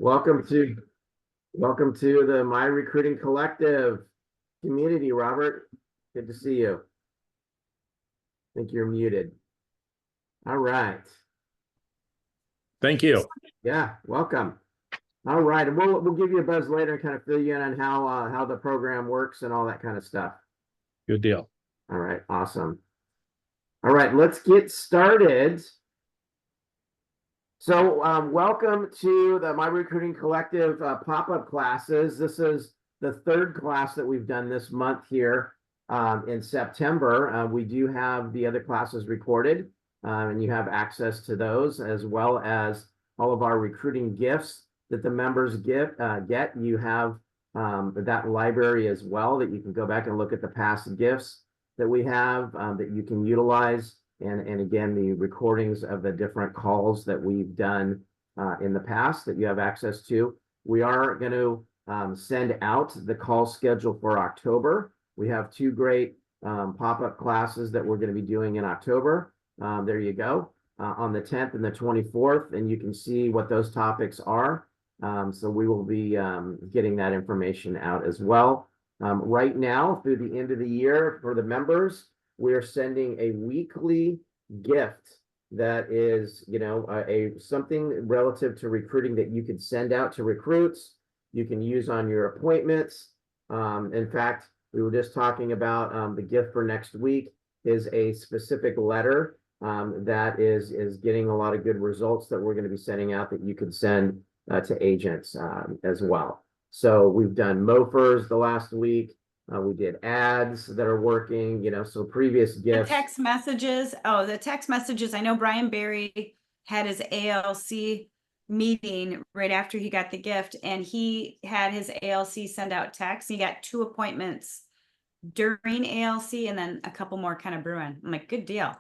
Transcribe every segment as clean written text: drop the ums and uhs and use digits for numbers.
Welcome to welcome to the My Recruiting Collective community, Robert. Good to see you. I think you're muted. All right. Thank you. Yeah, welcome. All right, and we'll give you a buzz later and kind of fill you in on how the program works and all that kind of stuff. Good deal. All right, awesome. All right, let's get started. So welcome to the My Recruiting Collective pop-up classes. This is the third class that we've done this month here in September. We do have the other classes recorded, and you have access to those, as well as all of our recruiting gifts that the members get. You have that library as well that you can go back and look at the past gifts that we have that you can utilize. And again, the recordings of the different calls that we've done in the past that you have access to. We are going to send out the call schedule for October. We have two great pop-up classes that we're going to be doing in October. There you go, on the 10th and the 24th, and you can see what those topics are. So we will be getting that information out as well. Right now, through the end of the year for the members, we're sending a weekly gift that is, something relative to recruiting that you could send out to recruits. You can use on your appointments. In fact, we were just talking about the gift for next week is a specific letter that is getting a lot of good results that we're going to be sending out that you could send to agents as well. So we've done MOFers the last week. We did ads that are working, so previous gifts. The text messages. Oh, the text messages. I know Brian Barry had his ALC meeting right after he got the gift, and he had his ALC send out texts. He got 2 appointments during ALC and then a couple more kind of brewing. I'm like, good deal.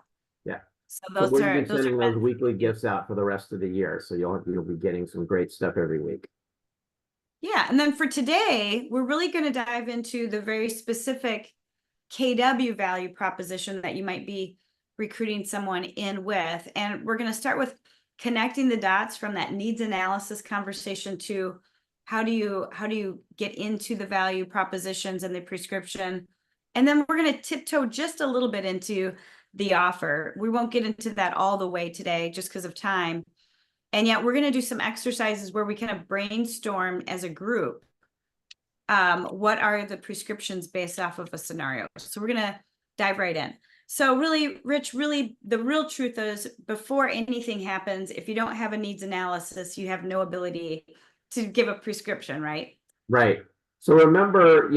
Yeah. So those are sending those weekly gifts out for the rest of the year. So you'll be getting some great stuff every week. Yeah, and then for today, we're really going to dive into the very specific KW value proposition that you might be recruiting someone in with. And we're going to start with connecting the dots from that needs analysis conversation to how do you get into the value propositions and the prescription. And then we're going to tiptoe just a little bit into the offer. We won't get into that all the way today just because of time. And yet we're going to do some exercises where we kind of brainstorm as a group. What are the prescriptions based off of a scenario? So we're going to dive right in. So really, Rich, the real truth is before anything happens, if you don't have a needs analysis, you have no ability to give a prescription, right? Right. So remember,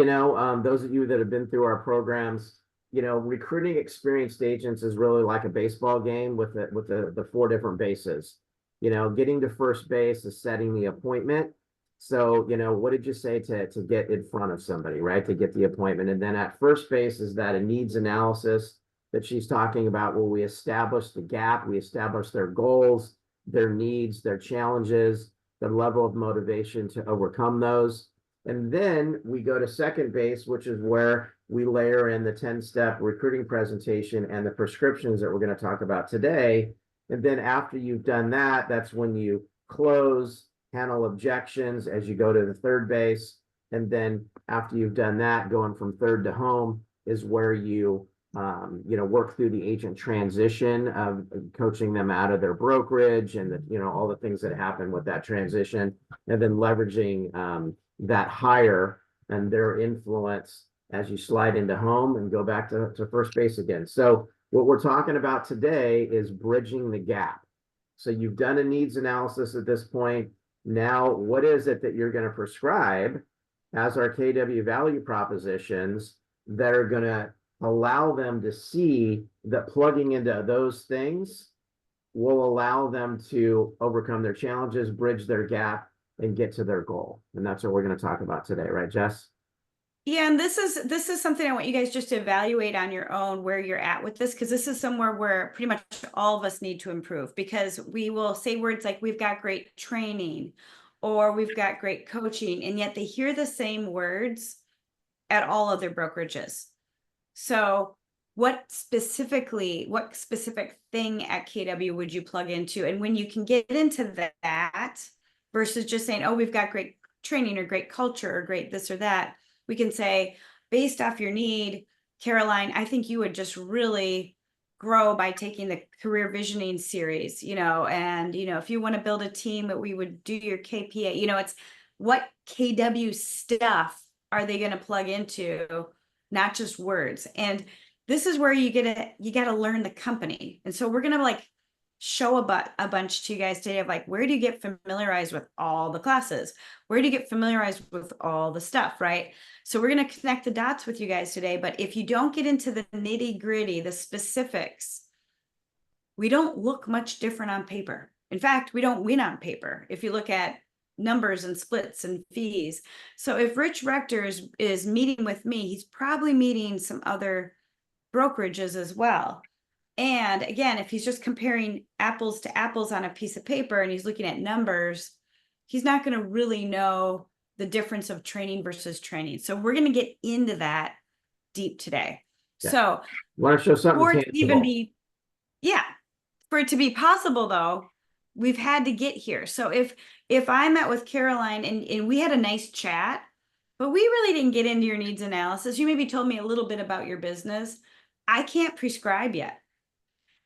those of you that have been through our programs, recruiting experienced agents is really like a baseball game with the 4 different bases. Getting to first base is setting the appointment. So, what did you say to get in front of somebody, right? To get the appointment. And then at first base is that a needs analysis that she's talking about where we establish the gap, we establish their goals, their needs, their challenges, the level of motivation to overcome those. And then we go to second base, which is where we layer in the 10-step recruiting presentation and the prescriptions that we're going to talk about today. And then after you've done that, that's when you close, handle objections as you go to the third base. And then after you've done that, going from third to home is where you, work through the agent transition of coaching them out of their brokerage and, all the things that happen with that transition. And then leveraging that hire and their influence as you slide into home and go back to first base again. So what we're talking about today is bridging the gap. So you've done a needs analysis at this point. Now, what is it that you're going to prescribe as our KW value propositions that are going to allow them to see that plugging into those things will allow them to overcome their challenges, bridge their gap, and get to their goal? And that's what we're going to talk about today, right, Jess? Yeah, and this is something I want you guys just to evaluate on your own where you're at with this, because this is somewhere where pretty much all of us need to improve, because we will say words like we've got great training or we've got great coaching, and yet they hear the same words at all other brokerages. So what specific thing at KW would you plug into? And when you can get into that, versus just saying, oh, we've got great training or great culture or great this or that. We can say, based off your need, Caroline, I think you would just really grow by taking the career visioning series, and, if you want to build a team, that we would do your KPA, it's what KW stuff are they going to plug into, not just words. And this is where you got to learn the company. And so we're going to show a bunch to you guys today of where do you get familiarized with all the classes? Where do you get familiarized with all the stuff, right? So we're going to connect the dots with you guys today. But if you don't get into the nitty gritty, the specifics, we don't look much different on paper. In fact, we don't win on paper if you look at numbers and splits and fees. So if Rich Rector is meeting with me, he's probably meeting some other brokerages as well. And again, if he's just comparing apples to apples on a piece of paper and he's looking at numbers, he's not going to really know the difference of training versus training. So we're going to get into that deep today. Yeah. So want to show something for it tangible. to even be, for it to be possible though, we've had to get here. So if I met with Caroline and we had a nice chat, but we really didn't get into your needs analysis, you maybe told me a little bit about your business, I can't prescribe yet.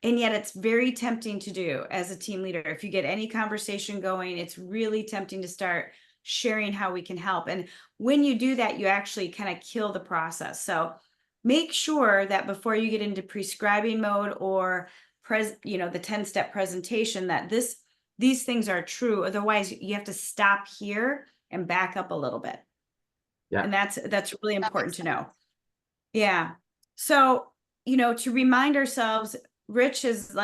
And yet it's very tempting to do as a team leader. If you get any conversation going, it's really tempting to start sharing how we can help. And when you do that, you actually kind of kill the process. So make sure that before you get into prescribing mode or the 10-step presentation, that these things are true. Otherwise, you have to stop here and back up a little bit. Yeah. And that's really important to know. Yeah. So, to remind ourselves, Rich is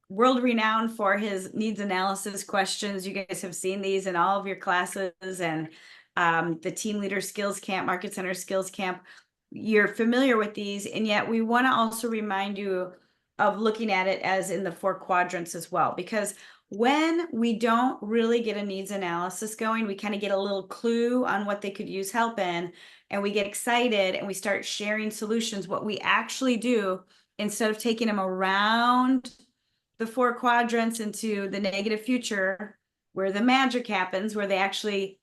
world renowned for his needs analysis questions. You guys have seen these in all of your classes and the Team Leader Skills Camp, Market Center Skills Camp. You're familiar with these, and yet we want to also remind you of looking at it as in the 4 quadrants as well, because when we don't really get a needs analysis going, we kind of get a little clue on what they could use help in, and we get excited and we start sharing solutions. What we actually do, instead of taking them around the 4 quadrants into the negative future, where the magic happens, where they actually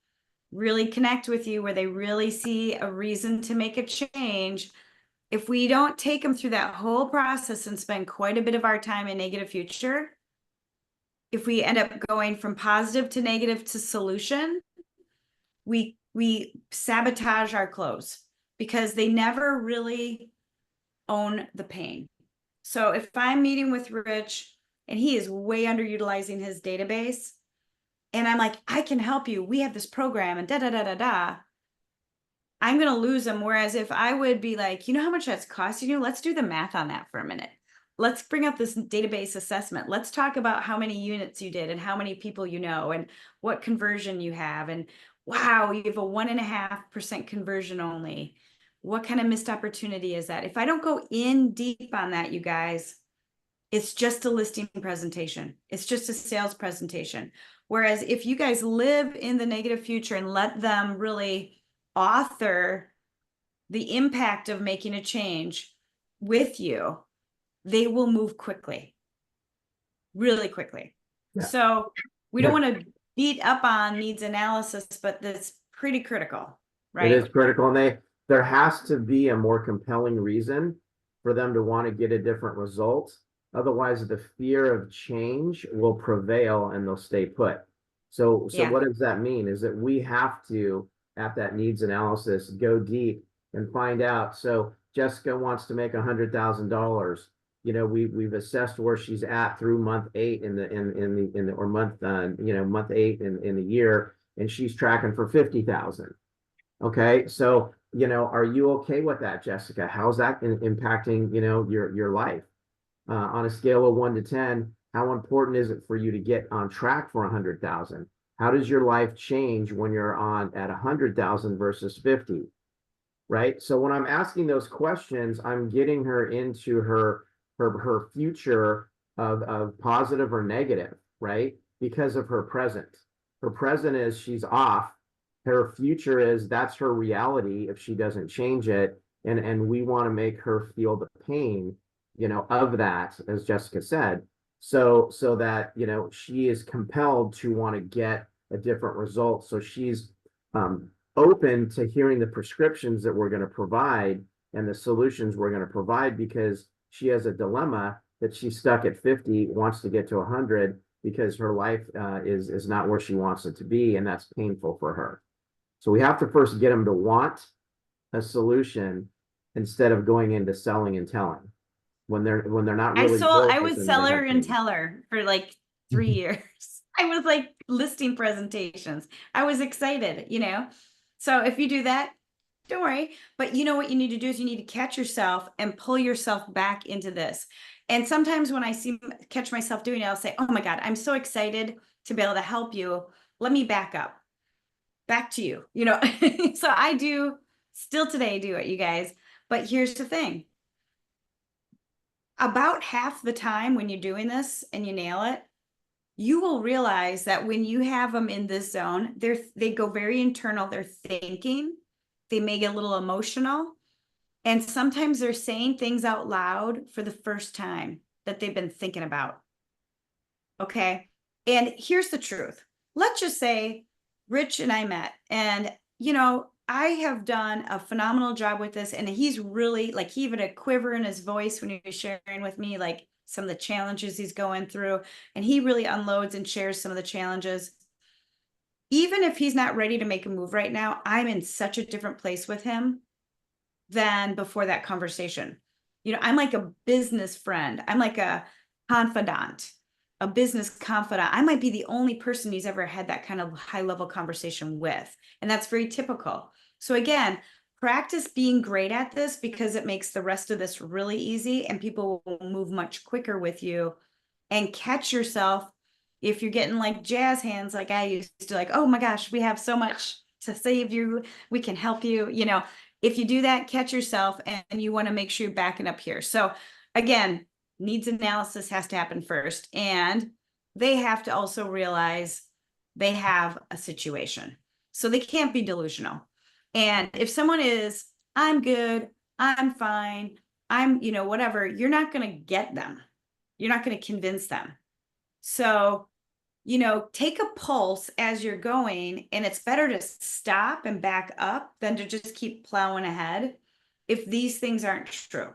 really connect with you, where they really see a reason to make a change, if we don't take them through that whole process and spend quite a bit of our time in negative future, if we end up going from positive to negative to solution, we sabotage our close because they never really own the pain. So if I'm meeting with Rich and he is way underutilizing his database, and I'm like, I can help you, we have this program and da-da-da-da-da, I'm going to lose him. Whereas if I would be like, you know how much that's costing you? Let's do the math on that for a minute. Let's bring up this database assessment. Let's talk about how many units you did and how many people you know and what conversion you have. And wow, you have a 1.5% conversion only. What kind of missed opportunity is that? If I don't go in deep on that, you guys, it's just a listing presentation. It's just a sales presentation. Whereas if you guys live in the negative future and let them really author the impact of making a change with you, they will move quickly, really quickly. Yeah. So we don't want to beat up on needs analysis, but that's pretty critical, right? It is critical, and there has to be a more compelling reason for them to want to get a different result. Otherwise, the fear of change will prevail and they'll stay put. So what does that mean? Is that we have to, at that needs analysis, go deep and find out. So Jessica wants to make $100,000. We've assessed where she's at through month 8 month 8 in the year, and she's tracking for 50,000. Okay, so are you okay with that, Jessica? How's that impacting your life? On a scale of 1 to 10, how important is it for you to get on track for 100,000? How does your life change when you're at 100,000 versus 50? Right. So when I'm asking those questions, I'm getting her into her future of positive or negative, right? Because of her present. Her present is she's off. Her future is that's her reality if she doesn't change it. And we want to make her feel the pain, of that, as Jessica said, so that, she is compelled to want to get a different result. So she's open to hearing the prescriptions that we're going to provide and the solutions we're going to provide, because she has a dilemma that she's stuck at 50, wants to get to 100 because her life is not where she wants it to be, and that's painful for her. So we have to first get them to want a solution instead of going into selling and telling when they're not really. I was seller and teller for like 3 years. I was like listing presentations. I was excited, you know? So if you do that, don't worry. But you know what you need to do is you need to catch yourself and pull yourself back into this. And sometimes when I catch myself doing it, I'll say, oh my God, I'm so excited to be able to help you. Let me back up. Back to you, you know? So I do still today do it, you guys. But here's the thing. About half the time when you're doing this and you nail it, you will realize that when you have them in this zone, they go very internal. They're thinking, they may get a little emotional. And sometimes they're saying things out loud for the first time that they've been thinking about. Okay. And here's the truth. Let's just say Rich and I met, and, you know, I have done a phenomenal job with this. And he's really like, he even had a quiver in his voice when he was sharing with me, like some of the challenges he's going through. And he really unloads and shares some of the challenges. Even if he's not ready to make a move right now, I'm in such a different place with him than before that conversation. You know, I'm like a business friend. I'm like a confidant, a business confidant. I might be the only person he's ever had that kind of high level conversation with. And that's very typical. So again, practice being great at this, because it makes the rest of this really easy and people will move much quicker with you. And catch yourself if you're getting like jazz hands like I used to, like, oh my gosh, we have so much to save you. We can help you. You know, if you do that, catch yourself, and you want to make sure you're backing up here. So again, needs analysis has to happen first. And they have to also realize they have a situation. So they can't be delusional. And if someone is, I'm good, I'm fine, I'm, you know, whatever, you're not going to get them. You're not going to convince them. So, you know, take a pulse as you're going, and it's better to stop and back up than to just keep plowing ahead if these things aren't true.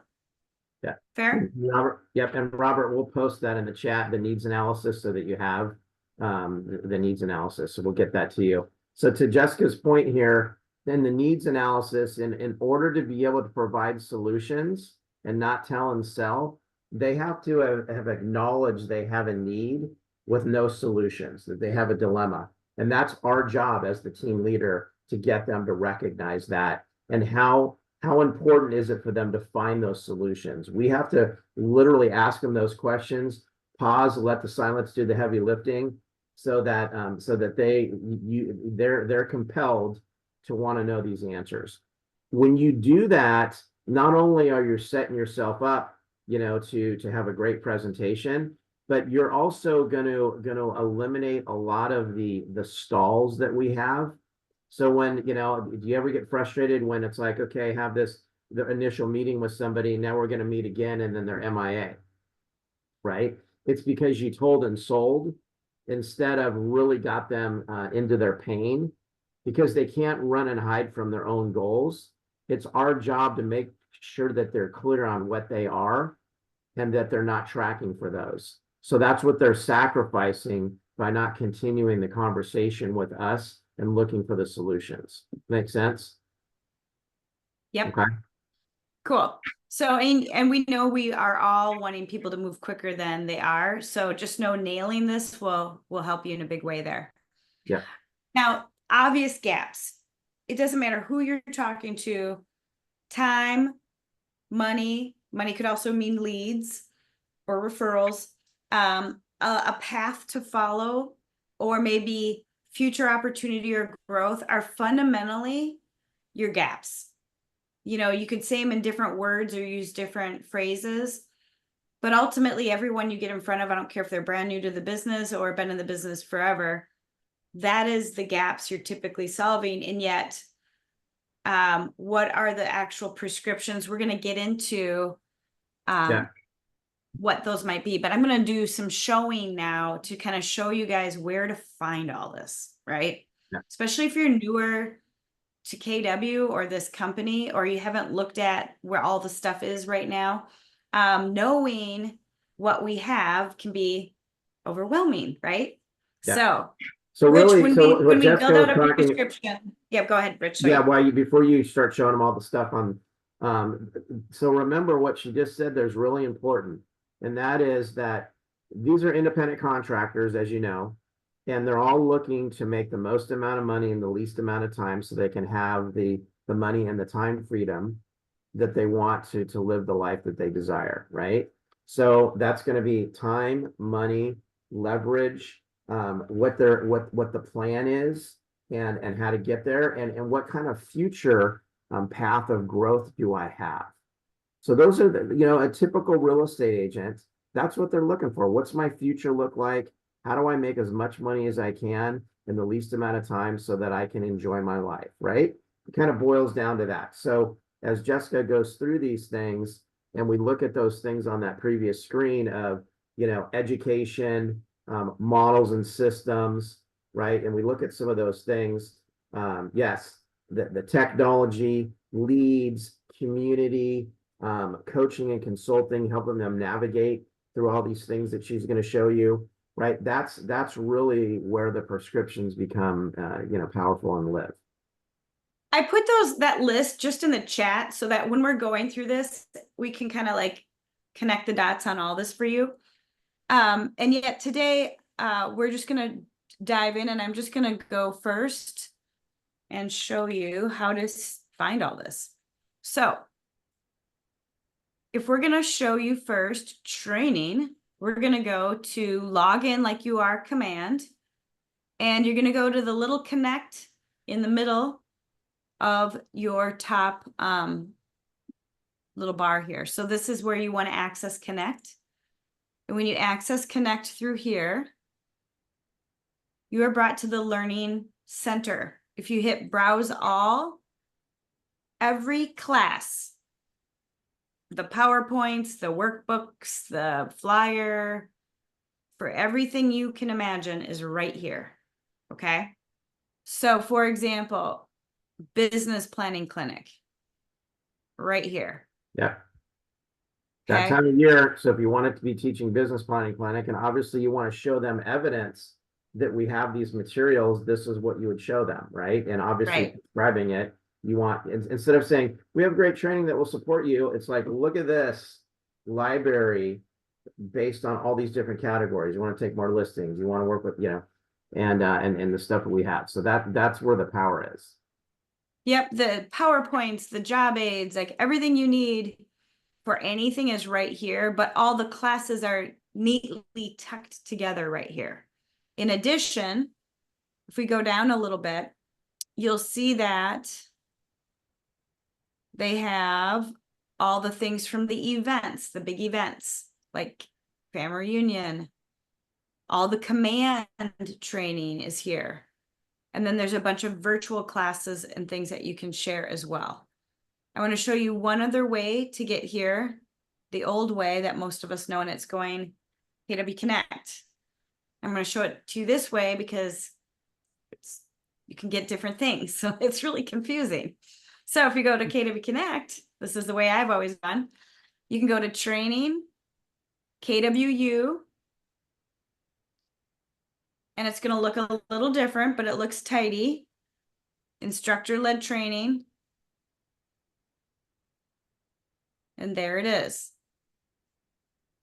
Yeah. Fair? Robert, yep. And Robert, we'll post that in the chat, the needs analysis, so that you have the needs analysis. So we'll get that to you. So to Jessica's point here, then the needs analysis, in order to be able to provide solutions and not tell and sell, they have to have acknowledged they have a need with no solutions, that they have a dilemma. And that's our job as the team leader, to get them to recognize that. And how important is it for them to find those solutions? We have to literally ask them those questions, pause, let the silence do the heavy lifting, so that they're compelled to want to know these answers. When you do that, not only are you setting yourself up, you know, to have a great presentation, but you're also going to eliminate a lot of the stalls that we have. So when, you know, do you ever get frustrated when it's like, okay, have the initial meeting with somebody, now we're going to meet again, and then they're MIA, right? It's because you told and sold instead of really got them into their pain, because they can't run and hide from their own goals. It's our job to make sure that they're clear on what they are and that they're not tracking for those. So that's what they're sacrificing by not continuing the conversation with us and looking for the solutions. Make sense? Yep. Okay. Cool. So, and we know we are all wanting people to move quicker than they are. So just know nailing this will help you in a big way there. Yeah. Now, obvious gaps. It doesn't matter who you're talking to. Time, money could also mean leads or referrals, a path to follow, or maybe future opportunity or growth are fundamentally your gaps. You know, you could say them in different words or use different phrases, but ultimately everyone you get in front of, I don't care if they're brand new to the business or been in the business forever, that is the gaps you're typically solving. And yet, what are the actual prescriptions? We're going to get into Yeah. what those might be, but I'm going to do some showing now to kind of show you guys where to find all this, right? Yeah. Especially if you're newer to KW or this company, or you haven't looked at where all the stuff is right now. Knowing what we have can be overwhelming, right? Yeah. So, So Rich, really, when so what we build Jessica was out a talking, prescription, yeah, go ahead, Rich. yeah, Sorry. while you, before you start showing them all the stuff on, um, so remember what she just said, there's really important. And that is that these are independent contractors, as you know, and they're all looking to make the most amount of money in the least amount of time so they can have the money and the time freedom that they want to live the life that they desire, right? So that's going to be time, money, leverage, what the plan is, and how to get there, and what kind of future path of growth do I have. So those are a typical real estate agent. That's what they're looking for. What's my future look like? How do I make as much money as I can in the least amount of time so that I can enjoy my life, right? It kind of boils down to that. So as Jessica goes through these things and we look at those things on that previous screen of, education, models and systems, right? And we look at some of those things. Yes, the technology, leads, community, coaching and consulting, helping them navigate through all these things that she's going to show you, right? That's really where the prescriptions become, powerful and live. I put that list just in the chat so that when we're going through this, we can kind of like connect the dots on all this for you. And yet today, we're just going to dive in, and I'm just going to go first and show you how to find all this. So if we're going to show you first training, we're going to go to log in like you are command, and you're going to go to the little connect in the middle of your top little bar here. So this is where you want to access connect. And when you access connect through here, you are brought to the learning center. If you hit browse all, every class, the PowerPoints, the workbooks, the flyer, for everything you can imagine is right here. Okay. So for example, business planning clinic, right here. Yeah. That Okay. time of year. So if you want it to be teaching business planning clinic, and obviously you want to show them evidence that we have these materials, this is what you would show them, right? And obviously Right. describing it, you want, instead of saying, we have great training that will support you, it's like, look at this library based on all these different categories. You want to take more listings, you want to work with, and the stuff that we have. So that's where the power is. Yep. The PowerPoints, the job aids, like everything you need for anything is right here, but all the classes are neatly tucked together right here. In addition, if we go down a little bit, you'll see that they have all the things from the events, the big events, like family reunion. All the command training is here. And then there's a bunch of virtual classes and things that you can share as well. I want to show you one other way to get here, the old way that most of us know, and it's going KW Connect. I'm going to show it to you this way because you can get different things. So it's really confusing. So if you go to KW Connect, this is the way I've always done. You can go to training, KWU, and it's going to look a little different, but it looks tidy. Instructor-led training. And there it is.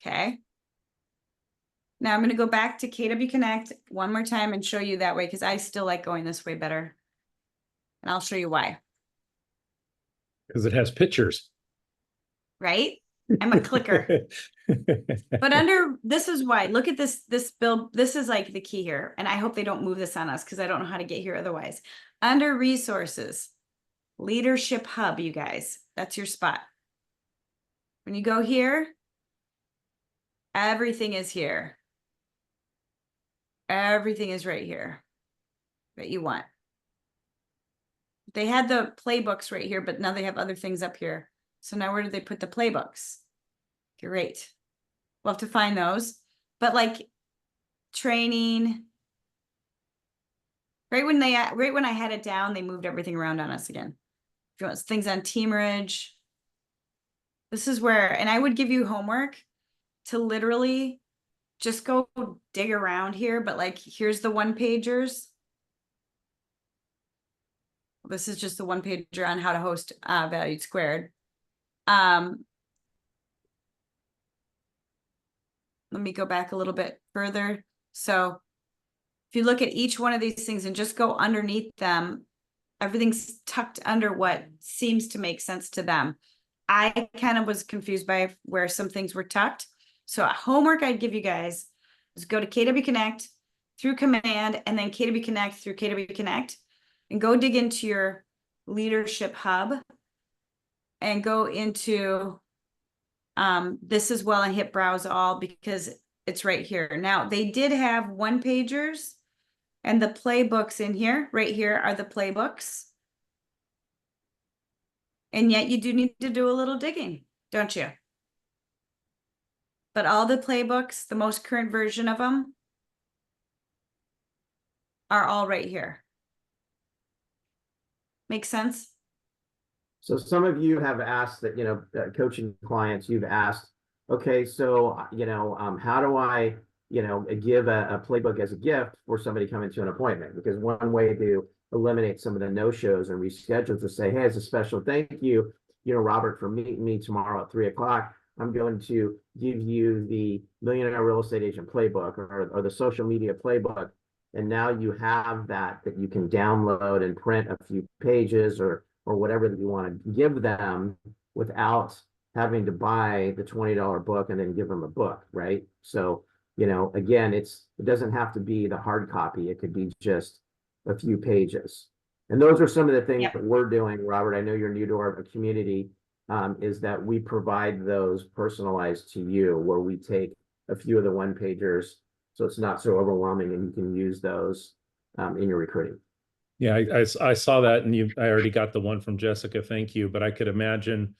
Okay. Now I'm going to go back to KW Connect one more time and show you that way because I still like going this way better. And I'll show you why. Because it has pictures. Right? I'm a clicker. But under, this is why, look at this build. This is like the key here. And I hope they don't move this on us because I don't know how to get here otherwise. Under resources, leadership hub, you guys, that's your spot. When you go here, everything is here. Everything is right here that you want. They had the playbooks right here, but now they have other things up here. So now where do they put the playbooks? Great. We'll have to find those. But like training, right when I had it down, they moved everything around on us again. If you want things on teamerage, this is where, and I would give you homework to literally just go dig around here, but like, here's the one pagers. This is just the one pager on how to host valued squared. Let me go back a little bit further. So if you look at each one of these things and just go underneath them, everything's tucked under what seems to make sense to them. I kind of was confused by where some things were tucked. So homework I'd give you guys is go to KW Connect through command and then KW Connect through KW Connect and go dig into your leadership hub and go into this as well and hit browse all because it's right here. Now they did have one pagers and the playbooks in here. Right here are the playbooks. And yet you do need to do a little digging, don't you? But all the playbooks, the most current version of them, are all right here. Make sense? So some of you have asked that, coaching clients, you've asked, okay, so, how do I, give a playbook as a gift for somebody coming to an appointment? Because one way to eliminate some of the no-shows and reschedule to say, hey, as a special thank you, Robert, for meeting me tomorrow at 3:00. I'm going to give you the Millionaire Real Estate Agent Playbook or the social media playbook. And now you have that you can download and print a few pages or whatever that you want to give them without having to buy the $20 book and then give them a book, right? So, again, it doesn't have to be the hard copy. It could be just a few pages. And those are some of the things that we're doing, Robert. I know you're new to our community, is that we provide those personalized to you where we take a few of the one pagers so it's not so overwhelming and you can use those in your recruiting. Yeah, I saw that and I already got the one from Jessica. Thank you. But I could imagine,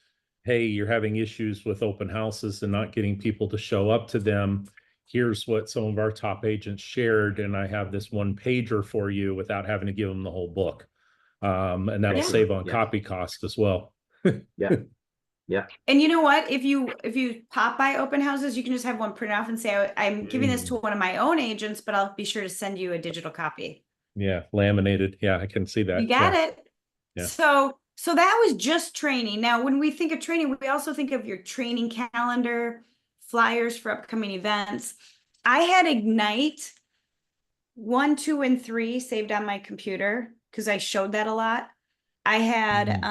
hey, you're having issues with open houses and not getting people to show up to them. Here's what some of our top agents shared. And I have this one pager for you without having to give them the whole book. And that'll save on copy cost as well. Yeah. Yeah. And you know what? If you pop by open houses, you can just have one print off and say, I'm giving this to one of my own agents, but I'll be sure to send you a digital copy. Yeah, laminated. Yeah, I can see that. You got it. Yeah. So that was just training. Now, when we think of training, we also think of your training calendar, flyers for upcoming events. I had Ignite 1, 2, and 3 saved on my computer because I showed that a lot. I had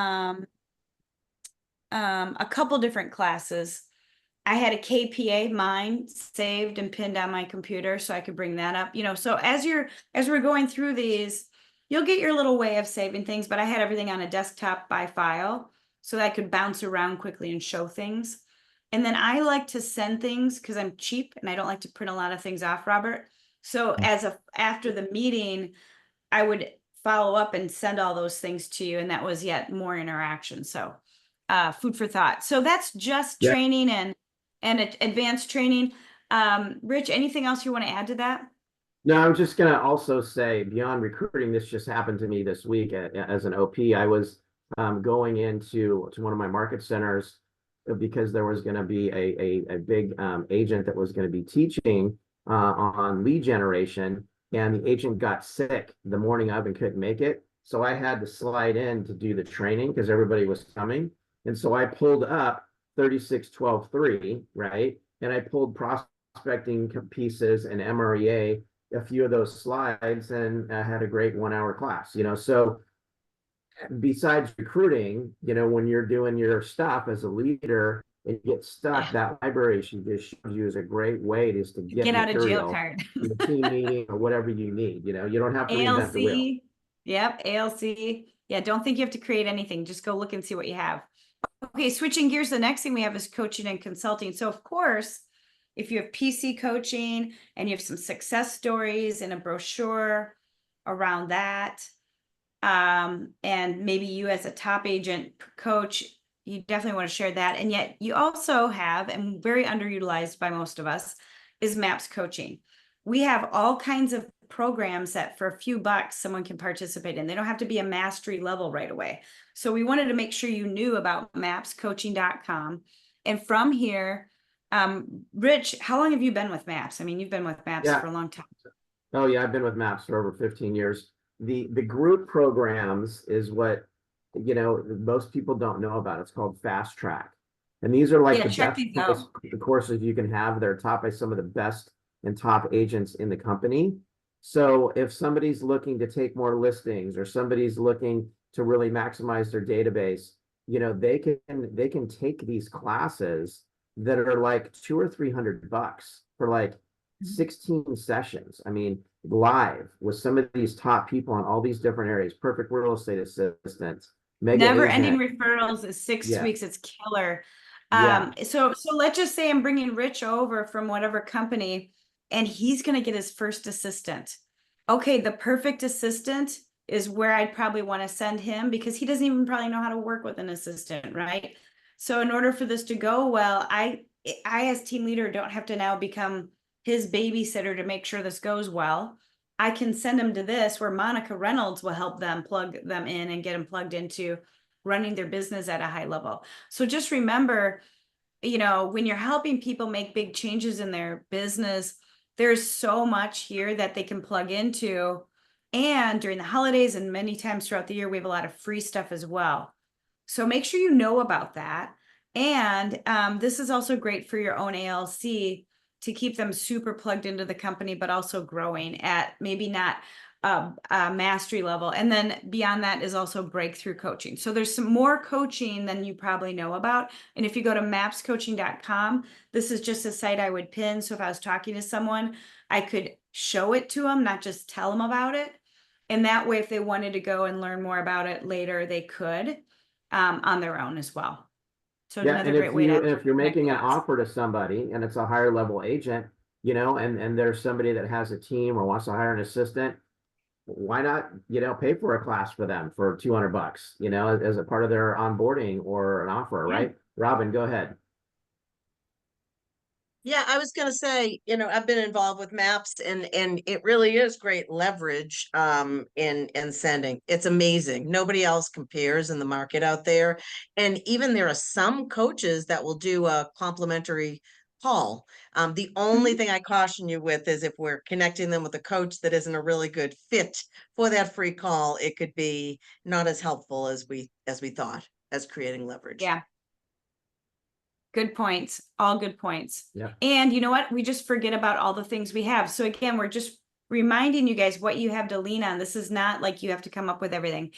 a couple different classes. I had a KPA, mine saved and pinned on my computer so I could bring that up. So as we're going through these, you'll get your little way of saving things, but I had everything on a desktop by file so that I could bounce around quickly and show things. And then I like to send things because I'm cheap and I don't like to print a lot of things off, Robert. So after the meeting, I would follow up and send all those things to you. And that was yet more interaction. So food for thought. So that's just training and advanced training. Rich, anything else you want to add to that? No, I'm just going to also say beyond recruiting, this just happened to me this week as an OP. I was going into one of my market centers because there was going to be a big agent that was going to be teaching on lead generation, and the agent got sick the morning of and couldn't make it. So I had to slide in to do the training because everybody was coming. And so I pulled up 36-12-3, right? And I pulled prospecting pieces and MREA, a few of those slides, and I had a great 1-hour class, So besides recruiting, when you're doing your stuff as a leader and you get stuck, that library she just shows you is a great way just to get out of jail card. the team meeting or whatever you need. You don't have to reinvent the wheel. Yep, ALC. Yeah, don't think you have to create anything. Just go look and see what you have. Okay, switching gears, the next thing we have is coaching and consulting. So of course, if you have PC coaching and you have some success stories and a brochure around that, and maybe you as a top agent coach you definitely want to share that. And yet you also have, and very underutilized by most of us, is MAPS coaching. We have all kinds of programs that for a few bucks someone can participate in. They don't have to be a mastery level right away. So we wanted to make sure you knew about mapscoaching.com. And from here, Rich, how long have you been with MAPS? I mean, you've been with MAPS for a long time. Oh yeah, I've been with MAPS for over 15 years. The group programs is what, you know, most people don't know about. It's called Fast Track. And these are like Yeah, the check best these out. courses you can have. They're taught by some of the best and top agents in the company. So if somebody's looking to take more listings or somebody's looking to really maximize their database, you know, they can take these classes that are like $200 or $300 for like 16 sessions. I mean, live with some of these top people on all these different areas, perfect real estate assistants, mega Never agent. ending referrals is 6 Yeah. weeks. It's killer. Yeah. So let's just say I'm bringing Rich over from whatever company and he's going to get his first assistant. Okay, the perfect assistant is where I'd probably want to send him because he doesn't even probably know how to work with an assistant, right? So in order for this to go well, I as team leader don't have to now become his babysitter to make sure this goes well. I can send them to this where Monica Reynolds will help them plug them in and get them plugged into running their business at a high level. So just remember, you know, when you're helping people make big changes in their business, there's so much here that they can plug into. And during the holidays and many times throughout the year, we have a lot of free stuff as well. So make sure you know about that. And this is also great for your own ALC to keep them super plugged into the company, but also growing at maybe not mastery level. And then beyond that is also breakthrough coaching. So there's some more coaching than you probably know about. And if you go to mapscoaching.com, this is just a site I would pin. So if I was talking to someone, I could show it to them, not just tell them about it. And that way, if they wanted to go and learn more about it later, they could on their own as well. So Yeah, another and great way to if you're connect making an dots. offer to somebody and it's a higher level agent, you know, and there's somebody that has a team or wants to hire an assistant, why not, you know, pay for a class for them for $200, you know, as a part of their onboarding or an offer, Yeah. right? Robin, go ahead. Yeah, I was going to say, you know, I've been involved with MAPS and it really is great leverage in sending. It's amazing. Nobody else compares in the market out there. And even there are some coaches that will do a complimentary call. The only thing I caution you with is if we're connecting them with a coach that isn't a really good fit for that free call, it could be not as helpful as we thought as creating leverage. Yeah. Good points. All good points. Yeah. And you know what? We just forget about all the things we have. So again, we're just reminding you guys what you have to lean on. This is not like you have to come up with everything.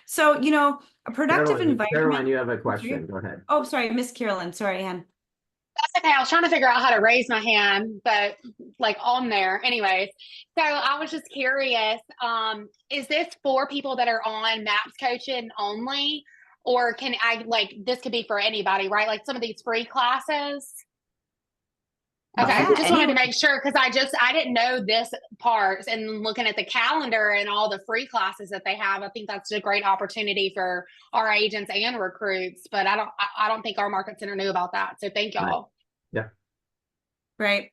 So, you know, a productive environment. Caroline, you have a question. Go ahead. Oh, sorry, Miss Carolyn. Sorry, Hen. That's okay. I was trying to figure out how to raise my hand, but like on there. Anyways, so I was just curious, is this for people that are on MAPS coaching only? Or can I, like, this could be for anybody, right? Like some of these free classes. Okay, Yeah, just wanted to make sure because I didn't know this part, and looking at the calendar and all the free classes that they have, I think that's a great opportunity for our agents and recruits. But I don't think our market center knew about that. So thank y'all. Yeah. Right.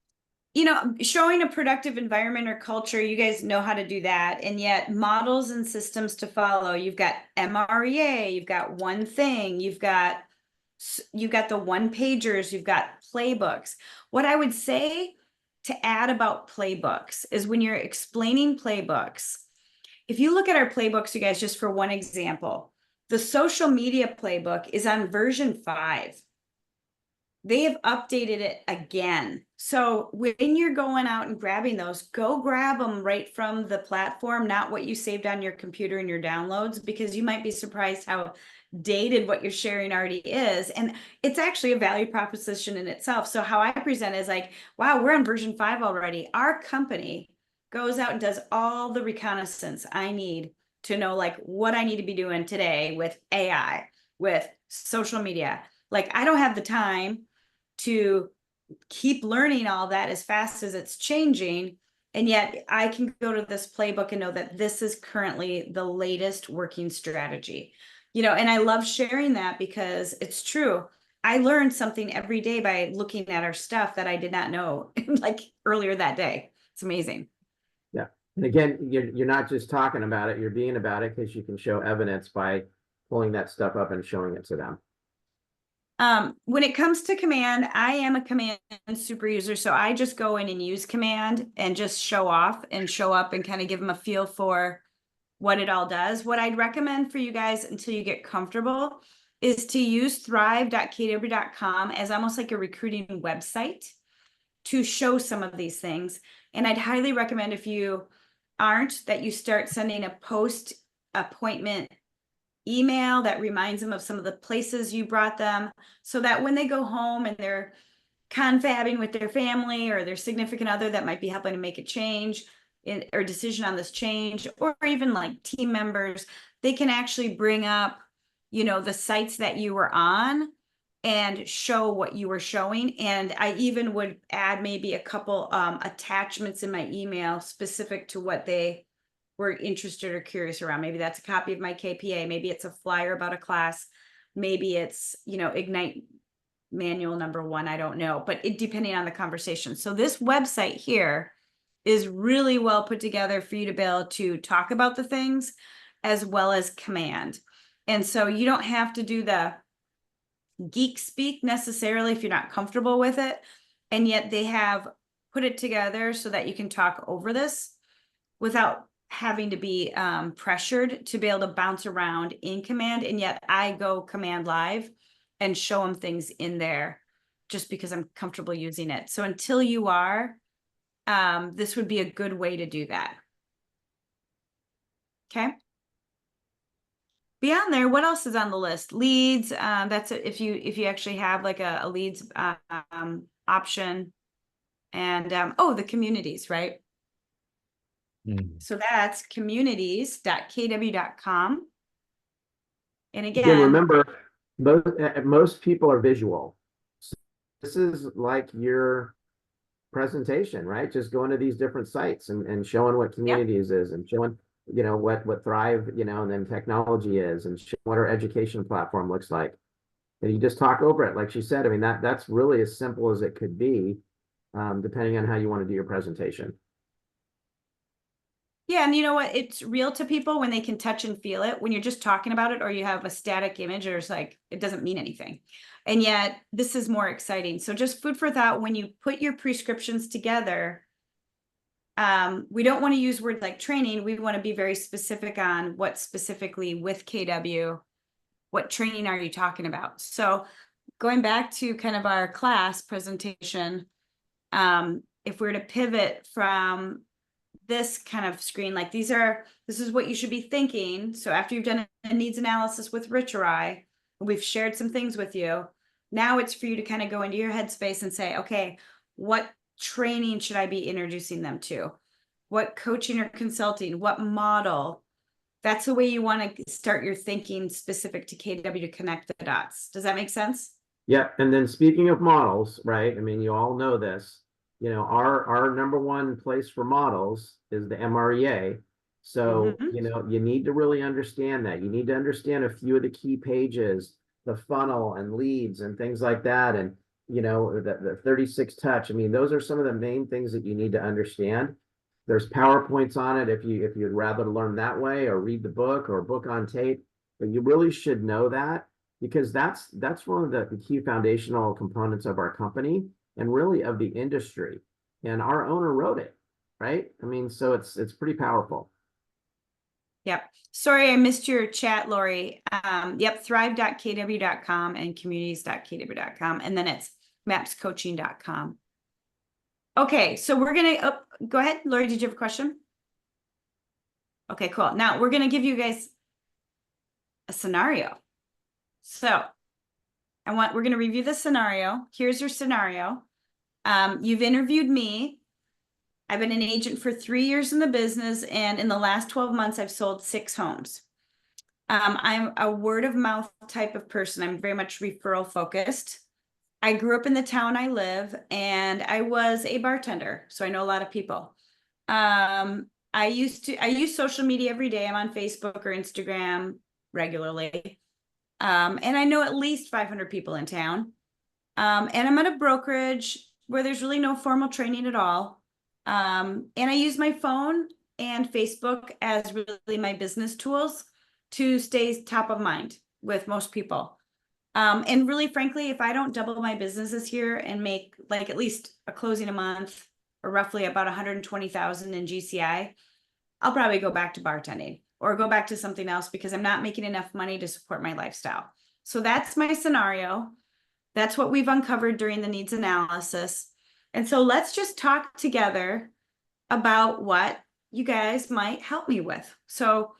You know, showing a productive environment or culture, you guys know how to do that. And yet models and systems to follow. You've got MREA, you've got one thing, you've got the one pagers, you've got playbooks. What I would say to add about playbooks is when you're explaining playbooks, if you look at our playbooks, you guys, just for one example, the social media playbook is on version 5. They have updated it again. So when you're going out and grabbing those, go grab them right from the platform, not what you saved on your computer and your downloads, because you might be surprised how dated what you're sharing already is. And it's actually a value proposition in itself. So how I present is like, wow, we're on version 5 already. Our company goes out and does all the reconnaissance I need to know like what I need to be doing today with AI, with social media. Like I don't have the time to keep learning all that as fast as it's changing. And yet I can go to this playbook and know that this is currently the latest working strategy. You know, and I love sharing that because it's true. I learned something every day by looking at our stuff that I did not know like earlier that day. It's amazing. Yeah. And again, you're not just talking about it, you're being about it because you can show evidence by pulling that stuff up and showing it to them. When it comes to command, I am a command super user. So I just go in and use command and just show off and show up and kind of give them a feel for what it all does. What I'd recommend for you guys until you get comfortable is to use thrive.kw.com as almost like a recruiting website to show some of these things. And I'd highly recommend, if you aren't, that you start sending a post appointment email that reminds them of some of the places you brought them, so that when they go home and they're confabbing with their family or their significant other that might be helping to make a change or decision on this change, or even like team members, they can actually bring up, you know, the sites that you were on and show what you were showing. And I even would add maybe a couple attachments in my email specific to what they were interested or curious around. Maybe that's a copy of my KPA. Maybe it's a flyer about a class. Maybe it's, you know, Ignite manual number 1. I don't know, but it depending on the conversation. So this website here is really well put together for you to be able to talk about the things as well as command. And so you don't have to do the geek speak necessarily if you're not comfortable with it. And yet they have put it together so that you can talk over this without having to be pressured to be able to bounce around in command. And yet I go command live and show them things in there just because I'm comfortable using it. So until you are, this would be a good way to do that. Okay. Beyond there, what else is on the list? Leads. That's if you actually have like a leads option, and oh, the communities, right? So that's communities.kw.com. And again, remember, most people are visual. So this is like your presentation, right? Just going to these different sites and showing what communities is, and showing, you know, what Thrive, you know, and then technology is, and what our education platform looks like. And you just talk over it, like she said. I mean, that's really as simple as it could be, depending on how you want to do your presentation. Yeah, and you know what? It's real to people when they can touch and feel it. When you're just talking about it, or you have a static image, or it's like, it doesn't mean anything. And yet this is more exciting. So just food for thought when you put your prescriptions together. We don't want to use words like training. We want to be very specific on what specifically with KW, what training are you talking about? So going back to kind of our class presentation, if we're to pivot from this kind of screen, like this is what you should be thinking. So after you've done a needs analysis with Rich or I, we've shared some things with you. Now it's for you to kind of go into your headspace and say, okay, what training should I be introducing them to? What coaching or consulting? What model? That's the way you want to start your thinking specific to KW to connect the dots. Does that make sense? Yeah. And then speaking of models, right? I mean, you all know this. You know, our number one place for models is the MREA. So, you know, you need to really understand that. You need to understand a few of the key pages, the funnel and leads and things like that. And, you know, the 36 touch. I mean, those are some of the main things that you need to understand. There's PowerPoints on it if you'd rather learn that way, or read the book, or book on tape. But you really should know that, because that's one of the key foundational components of our company, and really of the industry. And our owner wrote it, right? I mean, so it's pretty powerful. Yep. Sorry, I missed your chat, Lori. Yep, thrive.kw.com and communities.kw.com. And then it's mapscoaching.com. Okay, so we're gonna go ahead. Lori, did you have a question? Okay, cool. Now we're gonna give you guys a scenario. So we're gonna review the scenario. Here's your scenario. You've interviewed me. I've been an agent for 3 years in the business, and in the last 12 months, I've sold 6 homes. I'm a word of mouth type of person. I'm very much referral focused. I grew up in the town I live, and I was a bartender, so I know a lot of people. I use social media every day. I'm on Facebook or Instagram regularly. And I know at least 500 people in town. And I'm at a brokerage where there's really no formal training at all. And I use my phone and Facebook as really my business tools to stay top of mind with most people. And really, frankly, if I don't double my business this year and make like at least a closing a month or roughly about 120,000 in GCI, I'll probably go back to bartending or go back to something else because I'm not making enough money to support my lifestyle. So that's my scenario. That's what we've uncovered during the needs analysis. And so let's just talk together about what you guys might help me with. So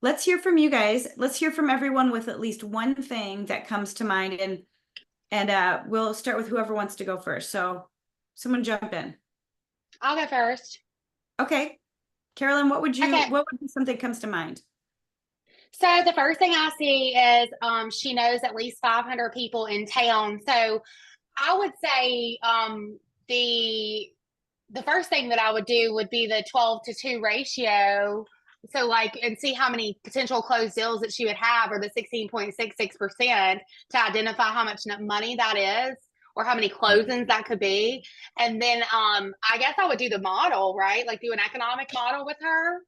let's hear from you guys. Let's hear from everyone with at least one thing that comes to mind. And we'll start with whoever wants to go first. So someone jump in. I'll go first. Okay. Carolyn, what would Okay. what would be something that comes to mind? So the first thing I see is she knows at least 500 people in town. So I would say the first thing that I would do would be the 12-to-2 ratio. So like, and see how many potential closed deals that she would have, or the 16.66% to identify how much money that is, or how many closings that could be. And then I guess I would do the model, right? Like do an economic model with her.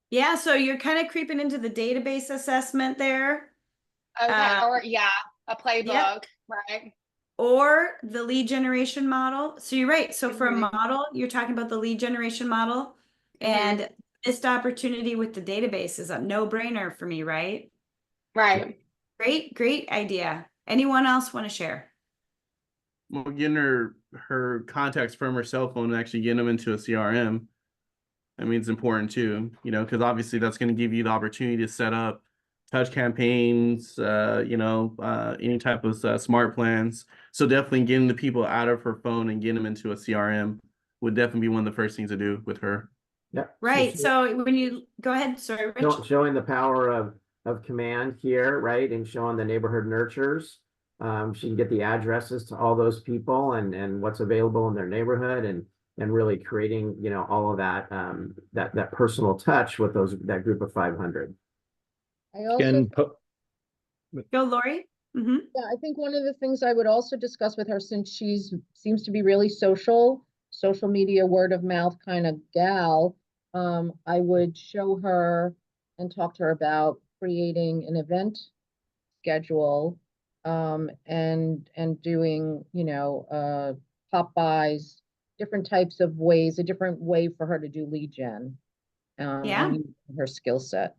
Yeah, so you're kind of creeping into the database assessment there. Okay, or yeah, a playbook, Yep. right? Or the lead generation model. So you're right. So for a Mhm. model, you're talking about the lead generation model, and missed opportunity with the database is a no-brainer for me, right? Right. Great idea. Anyone else want to share? Well, getting her contacts from her cell phone and actually getting them into a CRM, I mean, it's important too, you know, because obviously that's going to give you the opportunity to set up touch campaigns, any type of smart plans. So definitely getting the people out of her phone and getting them into a CRM would definitely be one of the first things to do with her. Yeah. Right. So when you go ahead, sorry, Rich. Showing the power of command here, right? And showing the neighborhood nurtures. She can get the addresses to all those people and what's available in their neighborhood and really creating, you know, all of that that personal touch with that group of 500. I also, Go, Lori. Mm-hmm. yeah, I think one of the things I would also discuss with her, since seems to be really social media, word of mouth kind of gal, I would show her and talk to her about creating an event schedule, and doing, pop buys, different types of ways, a different way for her to do lead gen, Yeah. and use her skill set.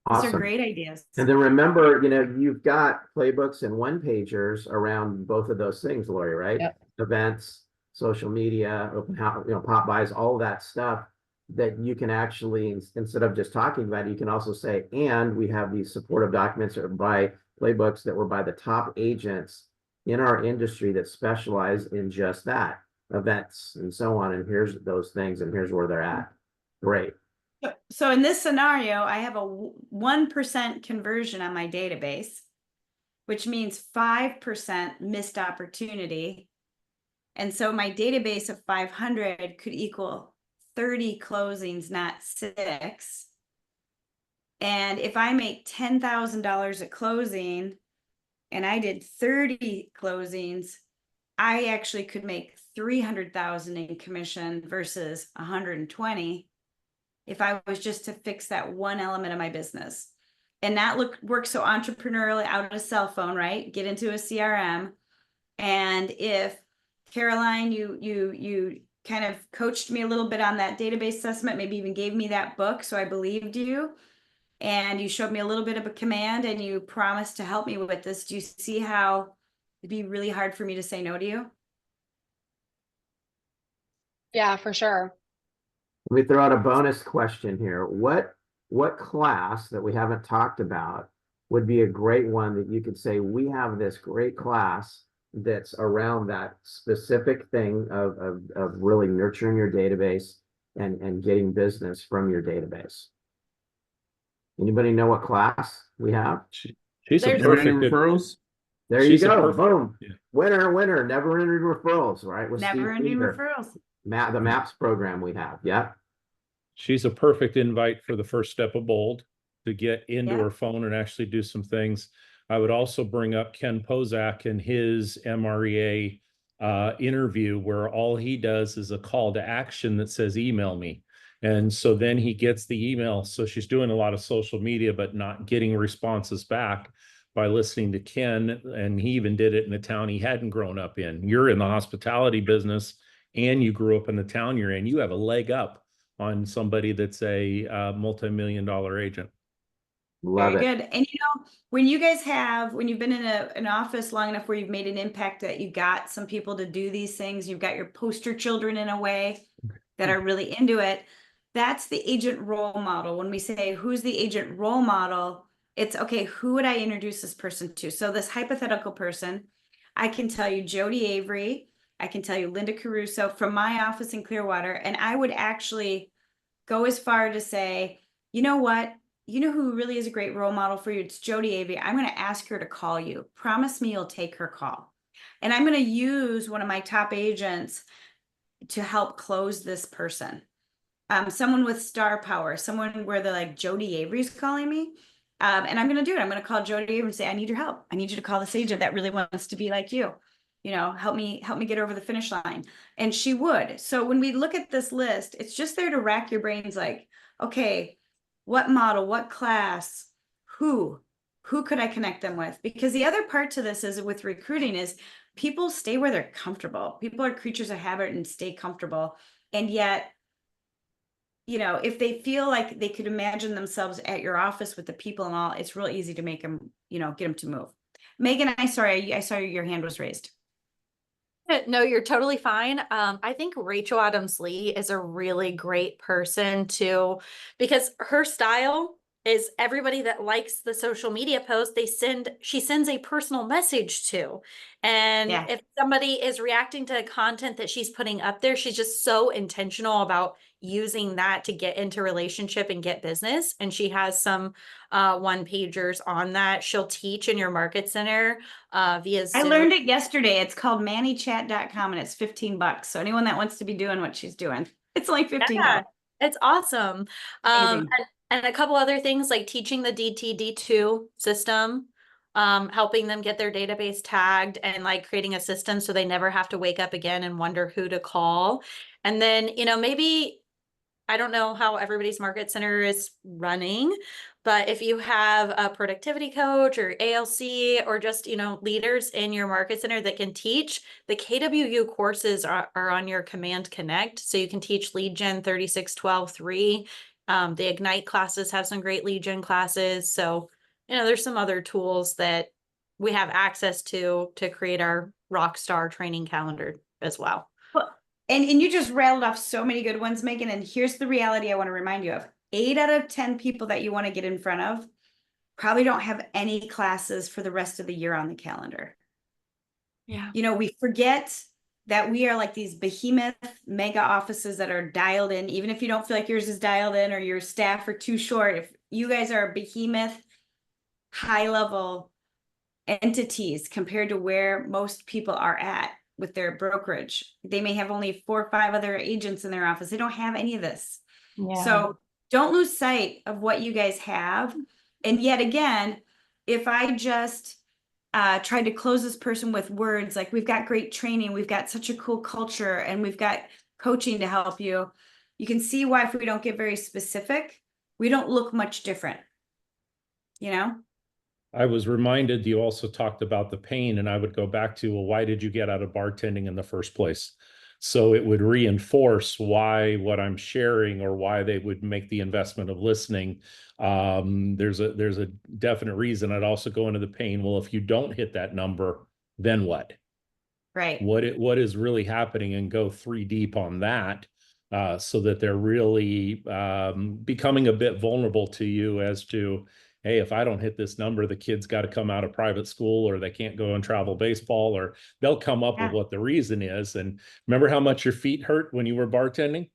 These Awesome. are great ideas. And then remember, you know, you've got playbooks and one-pagers around both of those things, Lori, right? Yep. Events, social media, open house, you know, pop buys, all that stuff that you can actually, instead of just talking about it, you can also say, and we have these supportive documents or by playbooks that were by the top agents in our industry that specialize in just that, events and so on. And here's those things, and here's where they're at. Great. So in this scenario, I have a 1% conversion on my database, which means 5% missed opportunity. And so my database of 500 could equal 30 closings, not 6. And if I make $10,000 at closing and I did 30 closings, I actually could make 300,000 in commission versus 120 if I was just to fix that one element of my business. And that works so entrepreneurially out of a cell phone, right? Get into a CRM. And if Caroline, you kind of coached me a little bit on that database assessment, maybe even gave me that book, so I believed you, and you showed me a little bit of a command and you promised to help me with this. Do you see how it'd be really hard for me to say no to you? Yeah, for sure. Let me throw out a bonus question here. What class that we haven't talked about would be a great one that you could say, we have this great class that's around that specific thing of really nurturing your database and getting business from your database? Anybody know what class we have? She's a There's- Never any perfect. referrals? There She's you a go. perfect- Boom. yeah. Winner, never ending referrals, right? With Never Steve ending Leader. referrals. The MAPS program we have. Yeah. She's a perfect invite for the first step of bold. to get into Yeah. her phone and actually do some things. I would also bring up Ken Pozak and his MREA interview, where all he does is a call to action that says, email me. And so then he gets the email. So she's doing a lot of social media, but not getting responses back by listening to Ken. And he even did it in a town he hadn't grown up in. You're in the hospitality business and you grew up in the town you're in. You have a leg up on somebody that's a multi-million-dollar agent. Love Very it. good. And when you guys when you've been in an office long enough where you've made an impact, that you got some people to do these things, you've got your poster children in a way that are really into it. That's the agent role model. When we say, who's the agent role model, it's okay, who would I introduce this person to? So this hypothetical person, I can tell you Jody Avery, I can tell you Linda Caruso from my office in Clearwater, and I would actually go as far to say, you know what? You know who really is a great role model for you? It's Jody Avery. I'm going to ask her to call you. Promise me you'll take her call. And I'm going to use one of my top agents to help close this person. Someone with star power, someone where they're like, Jody Avery's calling me. And I'm going to do it. I'm going to call Jody Avery and say, I need your help. I need you to call this agent that really wants to be like you. You know, help me get over the finish line. And she would. So when we look at this list, it's just there to rack your brains like, okay, what model, what class, who could I connect them with? Because the other part to this is with recruiting is people stay where they're comfortable. People are creatures of habit and stay comfortable. And yet, you know, if they feel like they could imagine themselves at your office with the people and all, it's real easy to make them, you know, get them to move. Megan, I saw your hand was raised. No, you're totally fine. I think Rachel Adams Lee is a really great person to, because her style is everybody that likes the social media post, she sends a personal message to. And Yeah. if somebody is reacting to content that she's putting up there, she's just so intentional about using that to get into relationship and get business. And she has some one pagers on that. She'll teach in your market center via Zoom. I learned it yesterday. It's called mannychat.com and it's $15. So anyone that wants to be doing what she's doing, it's only $15. Yeah, it's awesome. Amazing. And a couple other things like teaching the DTD2 system, helping them get their database tagged and like creating a system so they never have to wake up again and wonder who to call. And then, you know, maybe, I don't know how everybody's market center is running, but if you have a productivity coach or ALC or just, you know, leaders in your market center that can teach, the KWU courses are on your Command Connect. So you can teach lead gen 3612-3. The Ignite classes have some great lead gen classes. So, you know, there's some other tools that we have access to create our rockstar training calendar as well. And you just rattled off so many good ones, Megan. And here's the reality I want to remind you of. 8 out of 10 people that you want to get in front of probably don't have any classes for the rest of the year on the calendar. Yeah. You know, we forget that we are like these behemoth mega offices that are dialed in, even if you don't feel like yours is dialed in or your staff are too short. If you guys are behemoth, high level entities compared to where most people are at with their brokerage, they may have only 4 or 5 other agents in their office. They don't have any of this. Yeah. So don't lose sight of what you guys have. And yet again, if I just tried to close this person with words like, we've got great training, we've got such a cool culture, and we've got coaching to help you, you can see why if we don't get very specific, we don't look much different, you know? I was reminded you also talked about the pain, and I would go back to, well, why did you get out of bartending in the first place? So it would reinforce why what I'm sharing or why they would make the investment of listening. There's a definite reason. I'd also go into the pain. Well, if you don't hit that number, then what? Right. What is really happening, and go 3 deep on that, so that they're really becoming a bit vulnerable to you as to, hey, if I don't hit this number, the kid's got to come out of private school, or they can't go and travel baseball, or they'll come up with what the reason is. And remember how much your feet hurt when you were bartending?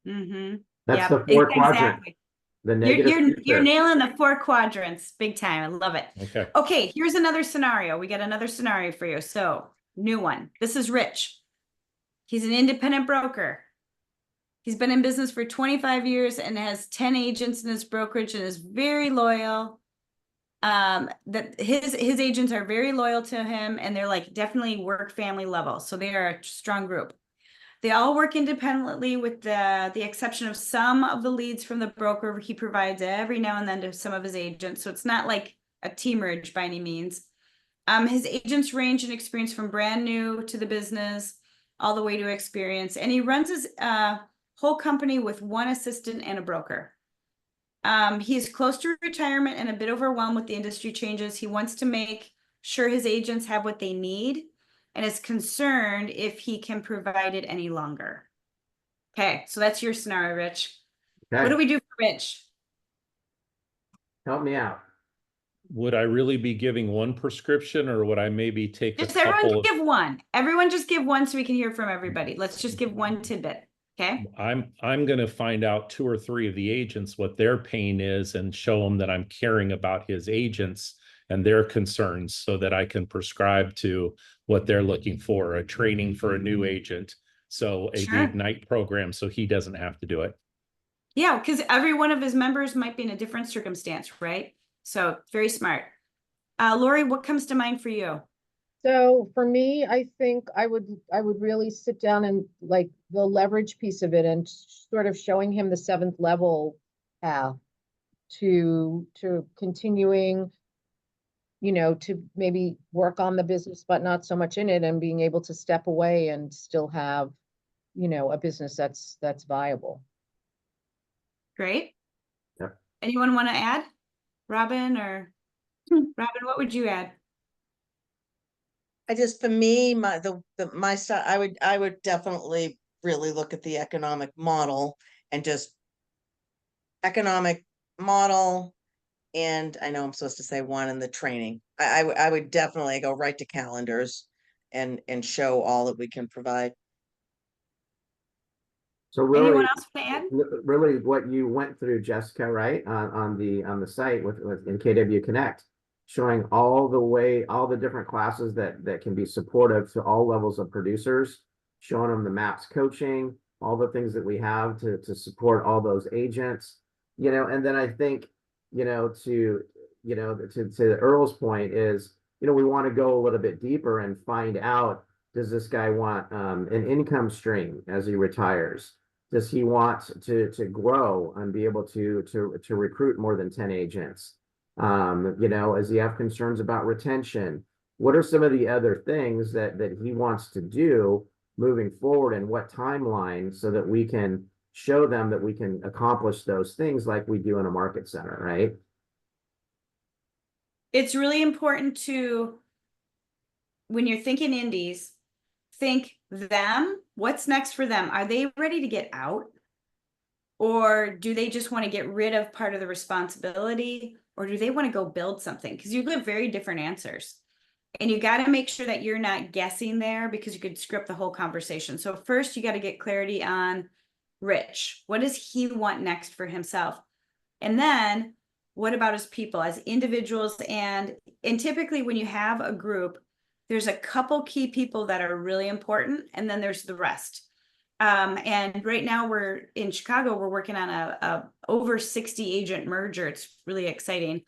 Mm-hmm. That's the 4 quadrant. The negative. You're nailing the 4 quadrants big time. I love it. Okay. Okay, here's another scenario. We got another scenario for you. So, new one. This is Rich. He's an independent broker. He's been in business for 25 years and has 10 agents in his brokerage and is very loyal. That his agents are very loyal to him, and they're like definitely work family level. So they are a strong group. They all work independently with the exception of some of the leads from the broker he provides every now and then to some of his agents. So it's not like a team merge by any means. His agents range in experience from brand new to the business all the way to experience, and he runs his whole company with one assistant and a broker. He's close to retirement and a bit overwhelmed with the industry changes. He wants to make sure his agents have what they need and is concerned if he can provide it any longer. Okay, so that's your scenario, Rich. What do Okay, we do for Rich? help me out. Would I really be giving one prescription, or would I maybe take a Just everyone couple of? give one. Everyone just give one so we can hear from everybody. Let's just give one tidbit. Okay. I'm going to find out 2 or 3 of the agents what their pain is and show them that I'm caring about his agents and their concerns, so that I can prescribe to what they're looking for, a training for a new agent. So the Sure. Ignite program, so he doesn't have to do it. Yeah, because every one of his members might be in a different circumstance, right? So very smart. Lori, what comes to mind for you? So for me, I think I would really sit down and like the leverage piece of it and sort of showing him the 7th level path to continuing, you know, to maybe work on the business, but not so much in it, and being able to step away and still have, you know, a business that's viable. Great. Yep. Anyone want to add? Robin or Robin, what would you add? I just, for me, my style, I would definitely really look at the economic model and just economic model. And I know I'm supposed to say one in the training. I would definitely go right to calendars and show all that we can provide. So really, Anyone else want to add? really what you went through, Jessica, right? On the site with in KW Connect, showing all the different classes that can be supportive to all levels of producers, showing them the MAPS coaching, all the things that we have to support all those agents, you know. And then I think, you know, to Earl's point is, you know, we want to go a little bit deeper and find out, does this guy want an income stream as he retires? Does he want to grow and be able to recruit more than 10 agents? You know, does he have concerns about retention? What are some of the other things that he wants to do moving forward, and what timeline, so that we can show them that we can accomplish those things like we do in a market center, right? It's really important to, when you're thinking indies, think them. What's next for them? Are they ready to get out? Or do they just want to get rid of part of the responsibility? Or do they want to go build something? Because you get very different answers. And you got to make sure that you're not guessing there, because you could script the whole conversation. So first, you got to get clarity on Rich. What does he want next for himself? And then what about his people as individuals? And typically when you have a group, there's a couple key people that are really important, and then there's the rest. And right now we're in Chicago, we're working on a over 60 agent merger. It's really exciting.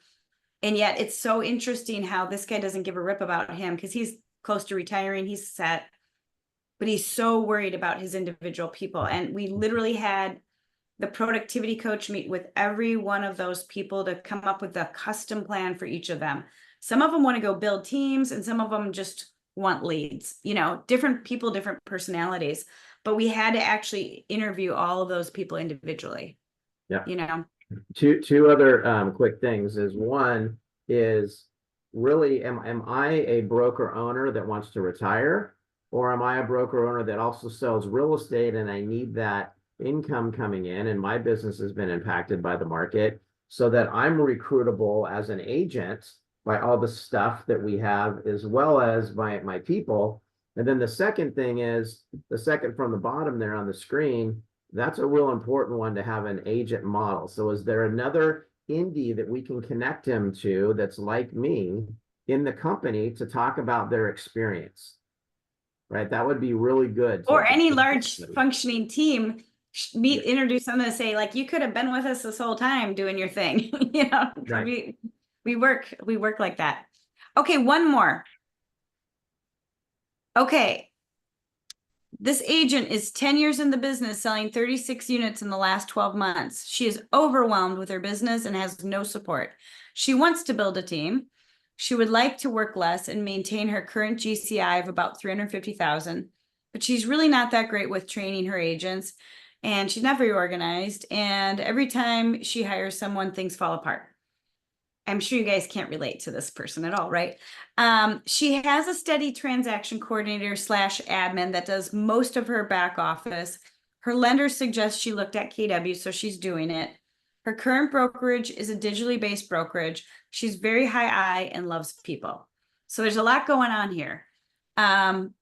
And yet it's so interesting how this guy doesn't give a rip about him, because he's close to retiring, he's set, but he's so worried about his individual people. And we literally had the productivity coach meet with every one of those people to come up with a custom plan for each of them. Some of them want to go build teams, and some of them just want leads, you know, different people, different personalities, but we had to actually interview all of those people individually. Yeah. You know, Two other quick things is, one is, really, am I a broker owner that wants to retire, or am I a broker owner that also sells real estate and I need that income coming in, and my business has been impacted by the market, so that I'm recruitable as an agent by all the stuff that we have, as well as my people. And then the second thing is, the second from the bottom there on the screen, that's a real important one, to have an agent model. So is there another indie that we can connect him to that's like me in the company to talk about their experience? Right, that would be really good. or any large functioning team introduce them and say, like, you could have been with us this whole time doing your thing. You know, Right. we work like that. Okay, one more. Okay. This agent is 10 years in the business, selling 36 units in the last 12 months. She is overwhelmed with her business and has no support. She wants to build a team. She would like to work less and maintain her current GCI of about 350,000, but she's really not that great with training her agents, and she's not very organized. And every time she hires someone, things fall apart. I'm sure you guys can't relate to this person at all, right? She has a steady transaction coordinator / admin that does most of her back office. Her lender suggests she looked at KW, so she's doing it. Her current brokerage is a digitally based brokerage. She's very high I and loves people. So there's a lot going on here. And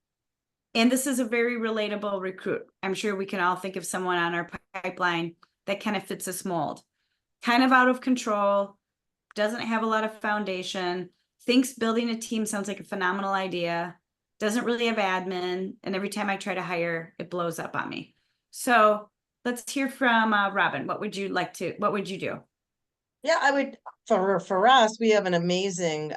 this is a very relatable recruit. I'm sure we can all think of someone on our pipeline that kind of fits this mold. Kind of out of control, doesn't have a lot of foundation, thinks building a team sounds like a phenomenal idea, doesn't really have admin, and every time I try to hire, it blows up on me. So let's hear from Robin. What would you do? Yeah, I would, for us, we have an amazing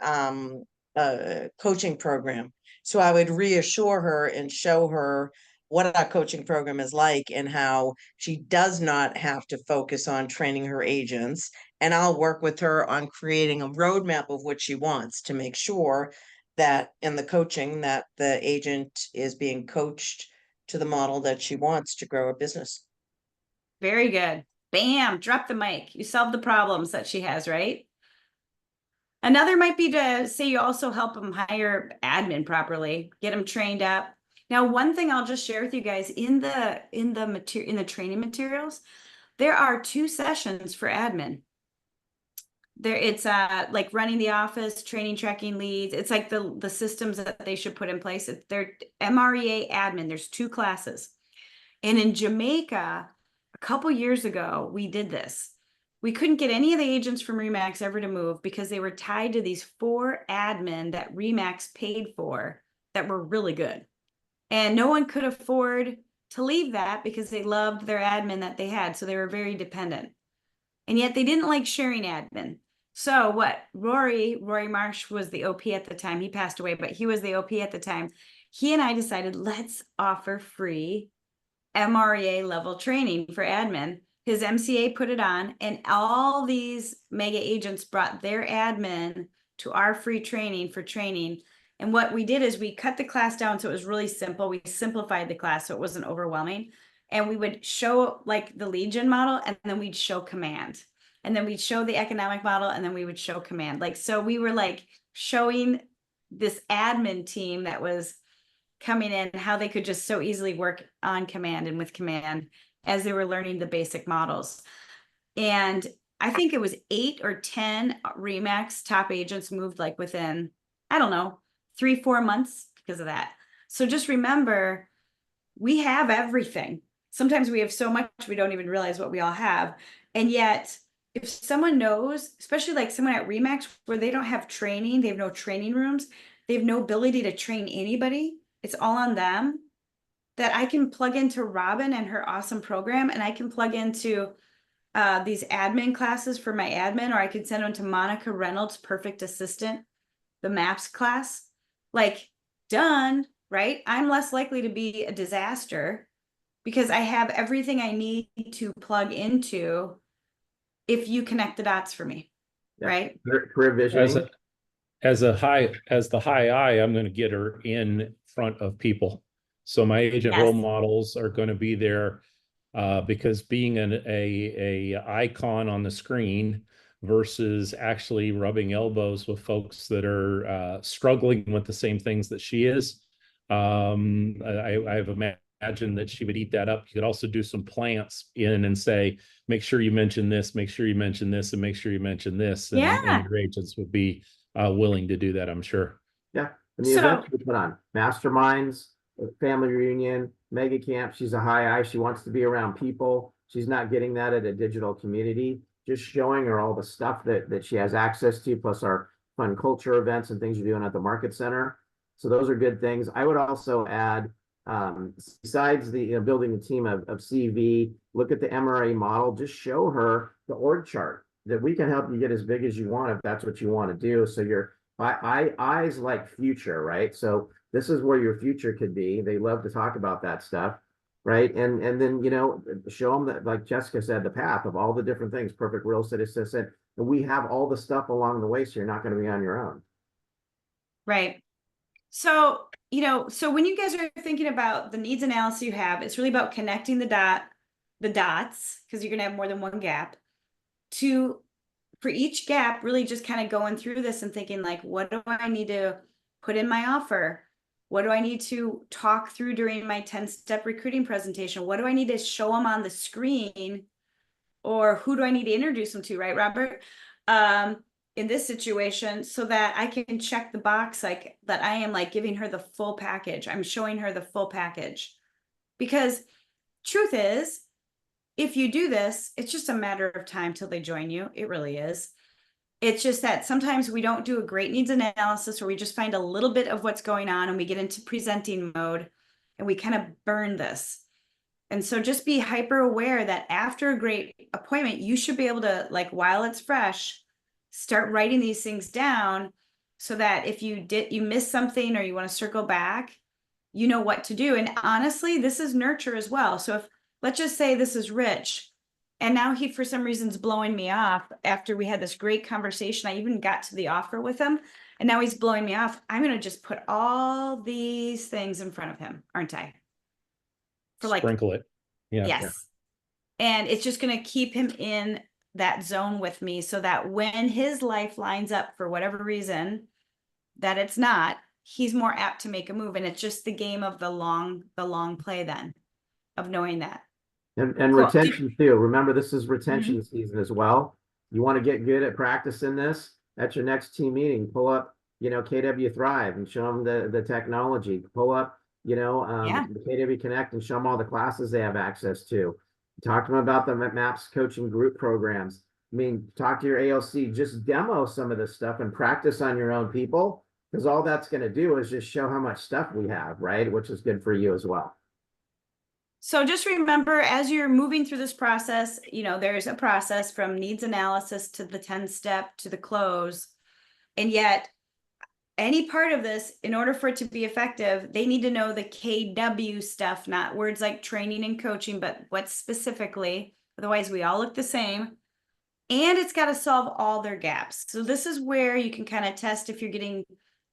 coaching program. So I would reassure her and show her what our coaching program is like and how she does not have to focus on training her agents. And I'll work with her on creating a roadmap of what she wants to make sure that in the coaching that the agent is being coached to the model that she wants to grow a business. Very good. Bam, drop the mic. You solved the problems that she has, right? Another might be to say you also help them hire admin properly, get them trained up. Now, one thing I'll just share with you guys in the training materials, there are 2 sessions for admin. It's like running the office, training, tracking leads. It's like the systems that they should put in place. They're MREA admin. There's 2 classes. And in Jamaica, a couple years ago, we did this. We couldn't get any of the agents from RE/MAX ever to move because they were tied to these 4 admin that RE/MAX paid for that were really good. And no one could afford to leave that because they loved their admin that they had. So they were very dependent. And yet they didn't like sharing admin. So what Rory Marsh was the OP at the time. He passed away, but he was the OP at the time. He and I decided, let's offer free MREA level training for admin. His MCA put it on, and all these mega agents brought their admin to our free training for training. And what we did is we cut the class down so it was really simple. We simplified the class so it wasn't overwhelming. And we would show like the lead gen model, and then we'd show command. And then we'd show the economic model, and then we would show command. Like, so we were like showing this admin team that was coming in how they could just so easily work on command and with command as they were learning the basic models. And I think it was 8 or 10 RE/MAX top agents moved like within, I don't know, 3-4 months because of that. So just remember, we have everything. Sometimes we have so much we don't even realize what we all have. And yet, if someone knows, especially like someone at RE/MAX where they don't have training, they have no training rooms, they have no ability to train anybody, it's all on them, that I can plug into Robin and her awesome program, and I can plug into these admin classes for my admin, or I could send them to Monica Reynolds, Perfect Assistant, the MAPS class. Like, done, right? I'm less likely to be a disaster because I have everything I need to plug into if you connect the dots for me, right? Career visioning. As the high I, I'm going to get her in front of people. So my agent role models are going to be there because being a icon on the screen versus actually rubbing elbows with folks that are struggling with the same things that she is. I've imagined that she would eat that up. You could also do some plants in and say, make sure you mention this, make sure you mention this, and make sure you mention this. And your agents would be willing to do that, I'm sure. Yeah. And the events we put on masterminds, family reunion, mega camp. She's a high I. She wants to be around people. She's not getting that at a digital community. Just showing her all the stuff that she has access to, plus our fun culture events and things you're doing at the market center. So those are good things. I would also add besides the building a team of CV, look at the MREA model, just show her the org chart that we can help you get as big as you want if that's what you want to do. So your eyes like future, right? So this is where your future could be. They love to talk about that stuff, right? And then show them that, like Jessica said, the path of all the different things, perfect real estate assistant, and we have all the stuff along the way, so you're not going to be on your own. Right. So, so when you guys are thinking about the needs analysis you have, it's really about connecting the dots, because you're going to have more than one gap, for each gap, really just kind of going through this and thinking like, what do I need to put in my offer? What do I need to talk through during my 10-step recruiting presentation? What do I need to show them on the screen? Or who do I need to introduce them to, right, Robert? In this situation, so that I can check the box, like that I am like giving her the full package. I'm showing her the full package. Because truth is, if you do this, it's just a matter of time till they join you. It really is. It's just that sometimes we don't do a great needs analysis, or we just find a little bit of what's going on and we get into presenting mode and we kind of burn this. And so just be hyper aware that after a great appointment, you should be able to, like, while it's fresh, start writing these things down so that if you miss something or you want to circle back, you know what to do. And honestly, this is nurture as well. So if, let's just say this is Rich, and now he, for some reason, is blowing me off after we had this great conversation. I even got to the offer with him, and now he's blowing me off. I'm going to just put all these things in front of him, aren't I? For like, sprinkle it. Yeah. yes. And it's just going to keep him in that zone with me, so that when his life lines up for whatever reason that it's not, he's more apt to make a move. And it's just the game of the long play then, of knowing that. And Cool. retention too. Remember, this is retention season as well. You want to get good at practicing this. At your next team meeting, pull up, KW Thrive and show them the technology. Pull up, the KW Connect and show them all the classes they have access to. Talk to them about the MAPS coaching group programs. I mean, talk to your ALC. Just demo some of this stuff and practice on your own people, because all that's going to do is just show how much stuff we have, right? Which is good for you as well. So just remember, as you're moving through this process, there's a process from needs analysis to the 10-step to the close. And yet any part of this, in order for it to be effective, they need to know the KW stuff, not words like training and coaching, but what specifically. Otherwise, we all look the same. And it's got to solve all their gaps. So this is where you can kind of test if you're getting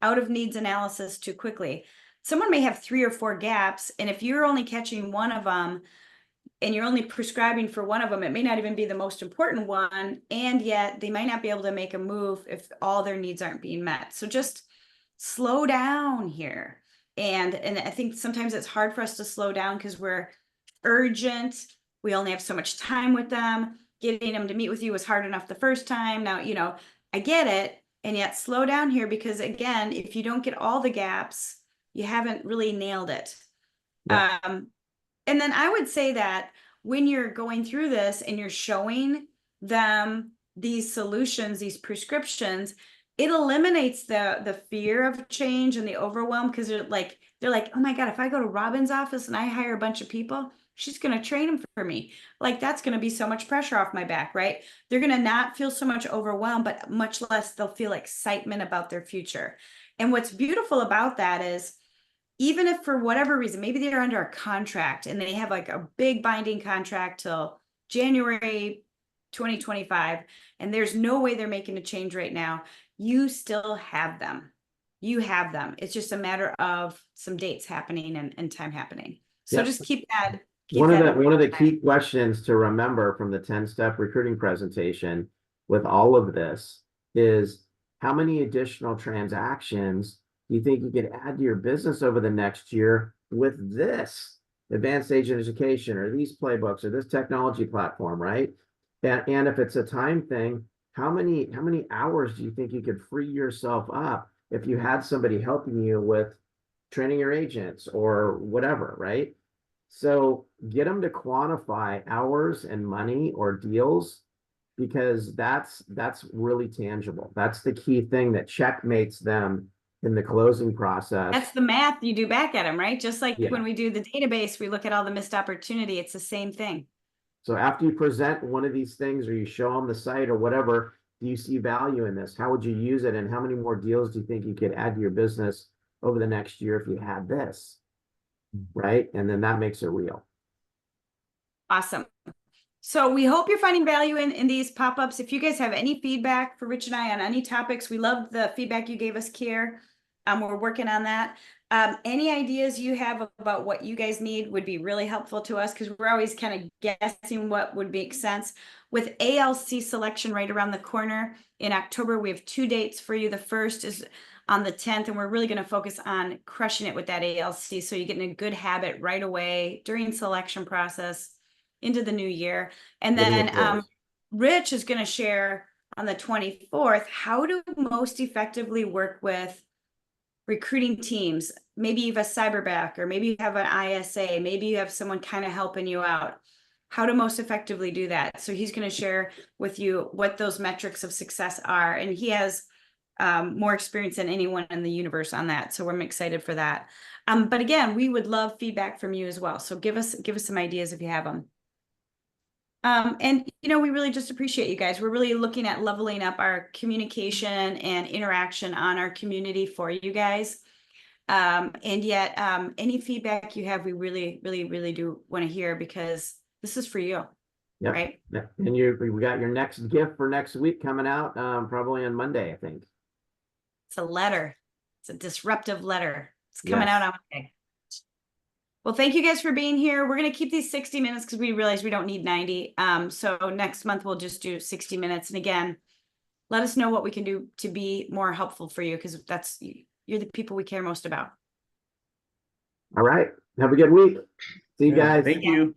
out of needs analysis too quickly. Someone may have 3 or 4 gaps, and if you're only catching one of them and you're only prescribing for one of them, it may not even be the most important one, and yet they might not be able to make a move if all their needs aren't being met. So just slow down here. And I think sometimes it's hard for us to slow down because we're urgent. We only have so much time with them. Getting them to meet with you was hard enough the first time. Now, I get it. And yet slow down here, because again, if you don't get all the gaps, you haven't really nailed it. Yeah. And then I would say that when you're going through this and you're showing them these solutions, these prescriptions, it eliminates the fear of change and the overwhelm, because they're like, oh my God, if I go to Robin's office and I hire a bunch of people, she's going to train them for me. Like, that's going to be so much pressure off my back, right? They're going to not feel so much overwhelmed, but much less they'll feel excitement about their future. And what's beautiful about that is, even if for whatever reason, maybe they're under a contract and they have like a big binding contract till January 2025, and there's no way they're making a change right now, you still have them. You have them. It's just a matter of some dates happening and time happening. So Yep. just keep that. One of the key questions to remember from the 10-step recruiting presentation with all of this is, how many additional transactions do you think you could add to your business over the next year with this advanced agent education or these playbooks or this technology platform, right? And if it's a time thing, how many hours do you think you could free yourself up if you had somebody helping you with training your agents or whatever, right? So get them to quantify hours and money or deals, because that's really tangible. That's the key thing that checkmates them in the closing process. That's the math you do back at them, right? Just like Yeah. when we do the database, we look at all the missed opportunity. It's the same thing. So after you present one of these things or you show them the site or whatever, do you see value in this? How would you use it? And how many more deals do you think you could add to your business over the next year if you had this? Right? And then that makes it real. Awesome. So we hope you're finding value in these pop-ups. If you guys have any feedback for Rich and I on any topics, we love the feedback you gave us, Kier. We're working on that. Any ideas you have about what you guys need would be really helpful to us because we're always kind of guessing what would make sense. With ALC selection right around the corner in October, we have 2 dates for you. The first is on the 10th, and we're really going to focus on crushing it with that ALC. So you get in a good habit right away during selection process into the new year. And then Rich is going to share on the 24th, how to most effectively work with recruiting teams. Maybe you have a cyberback, or maybe you have an ISA, maybe you have someone kind of helping you out. How to most effectively do that. So he's going to share with you what those metrics of success are. And he has more experience than anyone in the universe on that. So I'm excited for that. But again, we would love feedback from you as well. So give us some ideas if you have them. And, you know, we really just appreciate you guys. We're really looking at leveling up our communication and interaction on our community for you guys. And yet, any feedback you have, we really, really, really do want to hear because this is for you. Yep. Right. And we got your next gift for next week coming out, probably on Monday, I think. It's a letter. It's a disruptive letter. It's coming out on Monday. Well, thank you guys for being here. We're going to keep these 60 minutes because we realize we don't need 90. So next month we'll just do 60 minutes. And again, let us know what we can do to be more helpful for you because you're the people we care most about. All right. Have a good week. See you guys. Thank you.